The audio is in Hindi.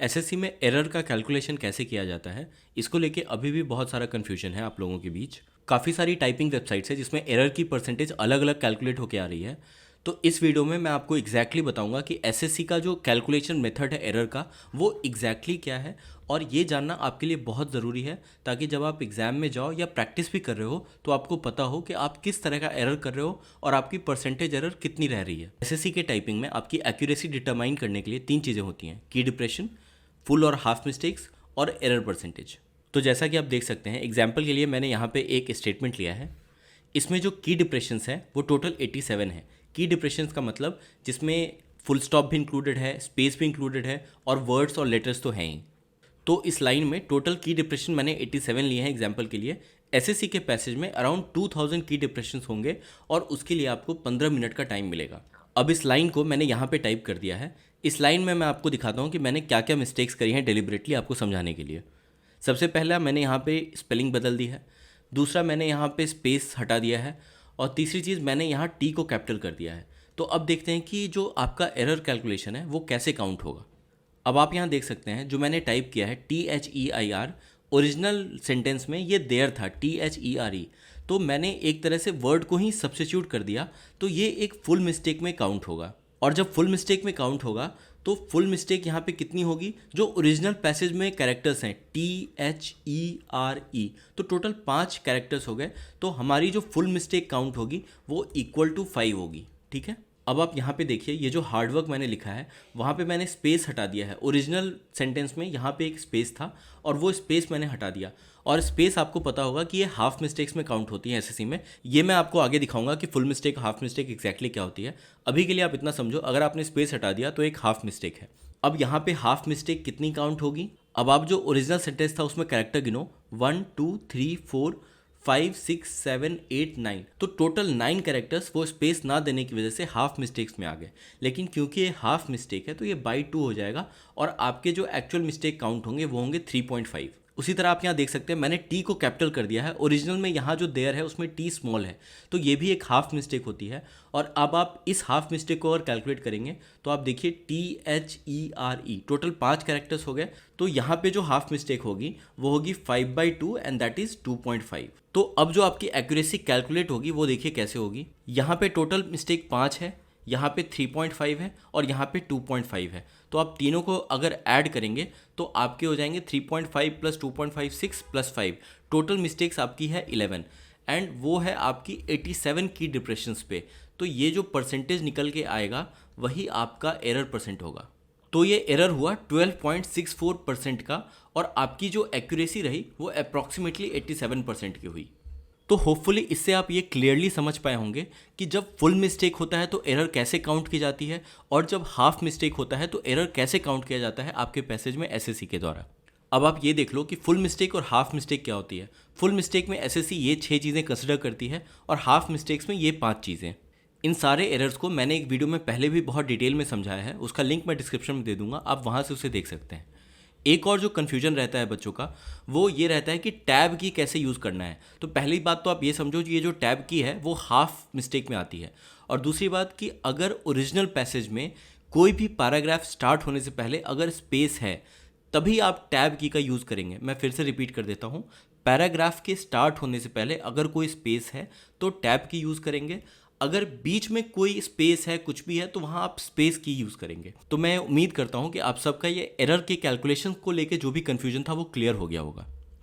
एसएससी में एरर का कैलकुलेशन कैसे किया जाता है, इसको लेके अभी भी बहुत सारा कन्फ्यूजन है आप लोगों के बीच। काफ़ी सारी टाइपिंग वेबसाइट्स है जिसमें एरर की परसेंटेज अलग अलग कैलकुलेट होके आ रही है। तो इस वीडियो में मैं आपको एग्जैक्टली बताऊंगा कि एसएससी का जो कैलकुलेशन मेथड है एरर का, वो एग्जैक्टली क्या है। और ये जानना आपके लिए बहुत ज़रूरी है ताकि जब आप एग्ज़ाम में जाओ या प्रैक्टिस भी कर रहे हो तो आपको पता हो कि आप किस तरह का एरर कर रहे हो और आपकी परसेंटेज एरर कितनी रह रही है। एसएससी के टाइपिंग में आपकी एक्यूरेसी डिटरमाइन करने के लिए 3 चीज़ें होती हैं: की डिप्रेशन, फुल और हाफ मिस्टेक्स और एरर परसेंटेज। तो जैसा कि आप देख सकते हैं, एग्जाम्पल के लिए मैंने यहाँ पे एक स्टेटमेंट लिया है। इसमें जो की डिप्रेशंस हैं वो टोटल 87 है। की डिप्रेशंस का मतलब जिसमें फुल स्टॉप भी इंक्लूडेड है, स्पेस भी इंक्लूडेड है और वर्ड्स और लेटर्स तो हैं ही। तो इस लाइन में टोटल की डिप्रेशन मैंने 87 लिए हैं एग्जाम्पल के लिए। एसएससी के पैसेज में अराउंड 2000 की डिप्रेशंस होंगे और उसके लिए आपको 15 मिनट का टाइम मिलेगा। अब इस लाइन को मैंने यहाँ पे टाइप कर दिया है। इस लाइन में मैं आपको दिखाता हूँ कि मैंने क्या क्या मिस्टेक्स करी हैं डेलिबरेटली आपको समझाने के लिए। सबसे पहला मैंने यहाँ पे स्पेलिंग बदल दी है, दूसरा मैंने यहाँ पे स्पेस हटा दिया है और तीसरी चीज़ मैंने यहाँ टी को कैपिटल कर दिया है। तो अब देखते हैं कि जो आपका एरर कैलकुलेशन है वो कैसे काउंट होगा। अब आप यहाँ देख सकते हैं जो मैंने टाइप किया है THEIR, ओरिजिनल सेंटेंस में ये देयर था THERE। तो मैंने एक तरह से वर्ड को ही सब्स्टिट्यूट कर दिया, तो ये एक फुल मिस्टेक में काउंट होगा। और जब फुल मिस्टेक में काउंट होगा तो फुल मिस्टेक यहाँ पे कितनी होगी, जो ओरिजिनल पैसेज में कैरेक्टर्स हैं THERE, तो टोटल 5 कैरेक्टर्स हो गए। तो हमारी जो फुल मिस्टेक काउंट होगी वो इक्वल टू 5 होगी। ठीक है, अब आप यहाँ पे देखिए, ये जो हार्डवर्क मैंने लिखा है वहाँ पे मैंने स्पेस हटा दिया है। ओरिजिनल सेंटेंस में यहाँ पे एक स्पेस था और वो स्पेस मैंने हटा दिया। और स्पेस आपको पता होगा कि ये हाफ मिस्टेक्स में काउंट होती है एसएससी में। ये मैं आपको आगे दिखाऊंगा कि full mistake half mistake exactly क्या होती है। अभी के लिए आप इतना समझो, अगर आपने स्पेस हटा दिया तो एक हाफ मिस्टेक है। अब यहाँ पे हाफ मिस्टेक कितनी काउंट होगी, अब आप जो ओरिजिनल सेंटेंस था उसमें कैरेक्टर गिनो, 1 2 3 4 5 6 7 8 9, तो टोटल 9 कैरेक्टर्स वो स्पेस ना देने की वजह से हाफ मिस्टेक्स में आ गए। लेकिन क्योंकि ये हाफ मिस्टेक है तो ये बाई 2 हो जाएगा और आपके जो एक्चुअल मिस्टेक काउंट होंगे वो होंगे 3.5। उसी तरह आप यहाँ देख सकते हैं मैंने टी को कैपिटल कर दिया है। ओरिजिनल में यहाँ जो देयर है उसमें टी स्मॉल है, तो ये भी एक हाफ मिस्टेक होती है। और अब आप इस हाफ मिस्टेक को अगर कैलकुलेट करेंगे तो आप देखिए THERE, टोटल 5 कैरेक्टर्स हो गए। तो यहाँ पे जो हाफ मिस्टेक होगी वो होगी 5/2 एंड दैट इज 2.5। तो अब जो आपकी एक्यूरेसी कैलकुलेट होगी वो देखिए कैसे होगी। यहाँ पे टोटल मिस्टेक 5 है, यहाँ पे 3.5 है और यहाँ पे 2.5 है। तो आप तीनों को अगर ऐड करेंगे तो आपके हो जाएंगे 3.5 प्लस 2.5 6 प्लस 5, टोटल मिस्टेक्स आपकी है 11 एंड वो है आपकी 87 की डिप्रेशंस पे। तो ये जो परसेंटेज निकल के आएगा वही आपका एरर परसेंट होगा। तो ये एरर हुआ 12.64% का और आपकी जो एक्यूरेसी रही वो अप्रॉक्सीमेटली 87% की हुई। तो होपफुली इससे आप ये क्लियरली समझ पाए होंगे कि जब फुल मिस्टेक होता है तो एरर कैसे काउंट की जाती है और जब हाफ मिस्टेक होता है तो एरर कैसे काउंट किया जाता है आपके पैसेज में एसएससी के द्वारा। अब आप ये देख लो कि फुल मिस्टेक और हाफ मिस्टेक क्या होती है। फुल मिस्टेक में एसएससी ये 6 चीज़ें कंसिडर करती है और हाफ मिस्टेक्स में ये 5 चीज़ें। इन सारे एरर्स को मैंने एक वीडियो में पहले भी बहुत डिटेल में समझाया है, उसका लिंक मैं डिस्क्रिप्शन में दे दूंगा, आप वहाँ से उसे देख सकते हैं। एक और जो कन्फ्यूजन रहता है बच्चों का वो ये रहता है कि टैब की कैसे यूज़ करना है। तो पहली बात तो आप ये समझो कि ये जो टैब की है वो हाफ मिस्टेक में आती है। और दूसरी बात कि अगर ओरिजिनल पैसेज में कोई भी पैराग्राफ स्टार्ट होने से पहले अगर स्पेस है तभी आप टैब की का यूज़ करेंगे। मैं फिर से रिपीट कर देता हूँ, पैराग्राफ के स्टार्ट होने से पहले अगर कोई स्पेस है तो टैब की यूज़ करेंगे। अगर बीच में कोई स्पेस है, कुछ भी है, तो वहाँ आप स्पेस की यूज़ करेंगे। तो मैं उम्मीद करता हूँ कि आप सबका ये एरर के कैलकुलेशन को लेके जो भी कन्फ्यूजन था वो क्लियर हो गया होगा।